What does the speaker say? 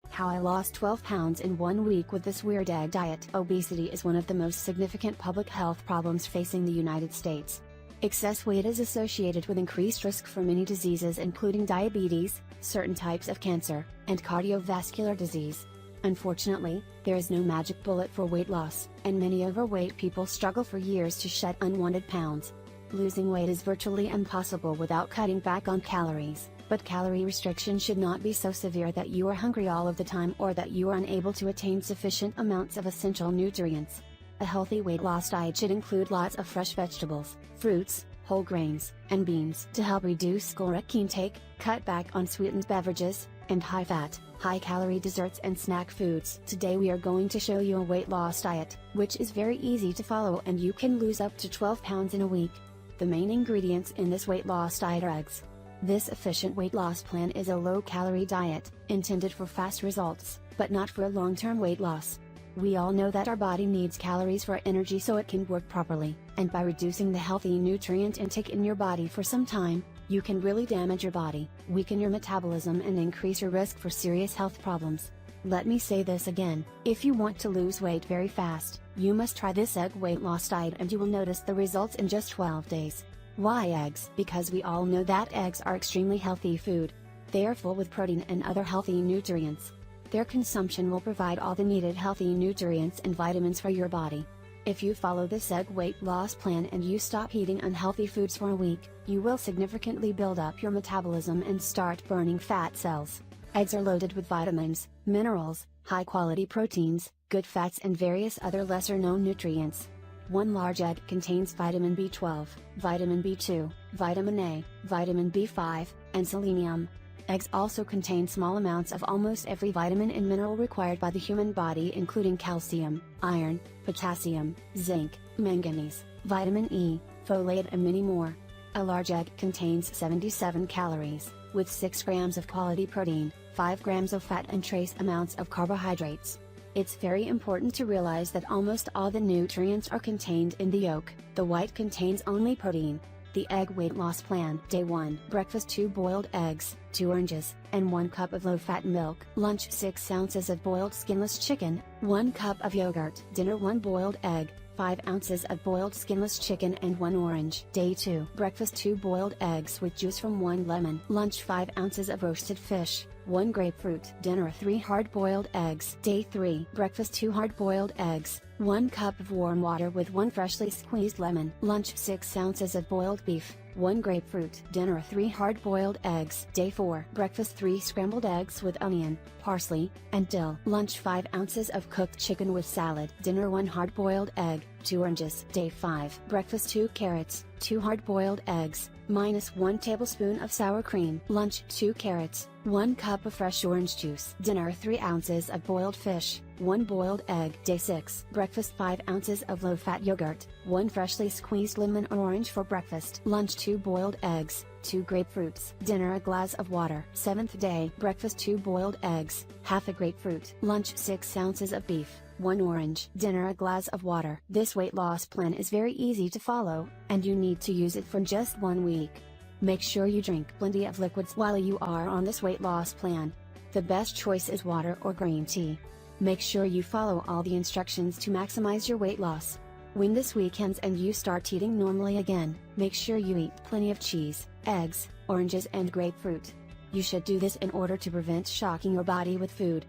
How I lost 12 pounds in 1 week with this weird egg diet. Obesity is one of the most significant public health problems facing the United States. Excess weight is associated with increased risk for many diseases including diabetes, certain types of cancer, and cardiovascular disease. Unfortunately, there is no magic bullet for weight loss, and many overweight people struggle for years to shed unwanted pounds. Losing weight is virtually impossible without cutting back on calories. But calorie restriction should not be so severe that you are hungry all of the time or that you are unable to attain sufficient amounts of essential nutrients. A healthy weight loss diet should include lots of fresh vegetables, fruits, whole grains, and beans to help reduce caloric intake, cut back on sweetened beverages, and high-fat, high-calorie desserts and snack foods. Today we are going to show you a weight loss diet, which is very easy to follow and you can lose up to 12 pounds in a week. The main ingredients in this weight loss diet are eggs. This efficient weight loss plan is a low-calorie diet, intended for fast results, but not for a long-term weight loss. We all know that our body needs calories for energy so it can work properly, and by reducing the healthy nutrient intake in your body for some time, you can really damage your body, weaken your metabolism and increase your risk for serious health problems. Let me say this again, if you want to lose weight very fast, you must try this egg weight loss diet and you will notice the results in just 12 days. Why eggs? Because we all know that eggs are extremely healthy food. They are full with protein and other healthy nutrients. Their consumption will provide all the needed healthy nutrients and vitamins for your body. If you follow this egg weight loss plan and you stop eating unhealthy foods for a week, you will significantly build up your metabolism and start burning fat cells. Eggs are loaded with vitamins, minerals, high-quality proteins, good fats and various other lesser-known nutrients. One large egg contains vitamin B12, vitamin B2, vitamin A, vitamin B5, and selenium. Eggs also contain small amounts of almost every vitamin and mineral required by the human body including calcium, iron, potassium, zinc, manganese, vitamin E, folate and many more. A large egg contains 77 calories, with 6 grams of quality protein, 5 grams of fat and trace amounts of carbohydrates. It's very important to realize that almost all the nutrients are contained in the yolk. The white contains only protein. The egg weight loss plan. Day 1. Breakfast 2 boiled eggs, 2 oranges, and 1 cup of low-fat milk. Lunch 6 ounces of boiled skinless chicken, 1 cup of yogurt. Dinner 1 boiled egg, 5 ounces of boiled skinless chicken and 1 orange. Day 2. Breakfast 2 boiled eggs with juice from 1 lemon. Lunch 5 ounces of roasted fish, 1 grapefruit. Dinner 3 hard-boiled eggs. Day 3. Breakfast 2 hard-boiled eggs, 1 cup of warm water with 1 freshly squeezed lemon. Lunch 6 ounces of boiled beef, 1 grapefruit. Dinner 3 hard-boiled eggs. Day 4. Breakfast 3 scrambled eggs with onion, parsley, and dill. Lunch 5 ounces of cooked chicken with salad. Dinner 1 hard-boiled egg, 2 oranges. Day 5. Breakfast 2 carrots, 2 hard-boiled eggs, minus 1 tablespoon of sour cream. Lunch 2 carrots, 1 cup of fresh orange juice. Dinner 3 ounces of boiled fish, 1 boiled egg. Day 6. Breakfast 5 ounces of low-fat yogurt, 1 freshly squeezed lemon or orange for breakfast. Lunch 2 boiled eggs, 2 grapefruits. Dinner a glass of water. 7th day. Breakfast 2 boiled eggs, half a grapefruit. Lunch 6 ounces of beef, 1 orange. Dinner a glass of water. This weight loss plan is very easy to follow, and you need to use it for just 1 week. Make sure you drink plenty of liquids while you are on this weight loss plan. The best choice is water or green tea. Make sure you follow all the instructions to maximize your weight loss. When this week ends and you start eating normally again, make sure you eat plenty of cheese, eggs, oranges and grapefruit. You should do this in order to prevent shocking your body with food.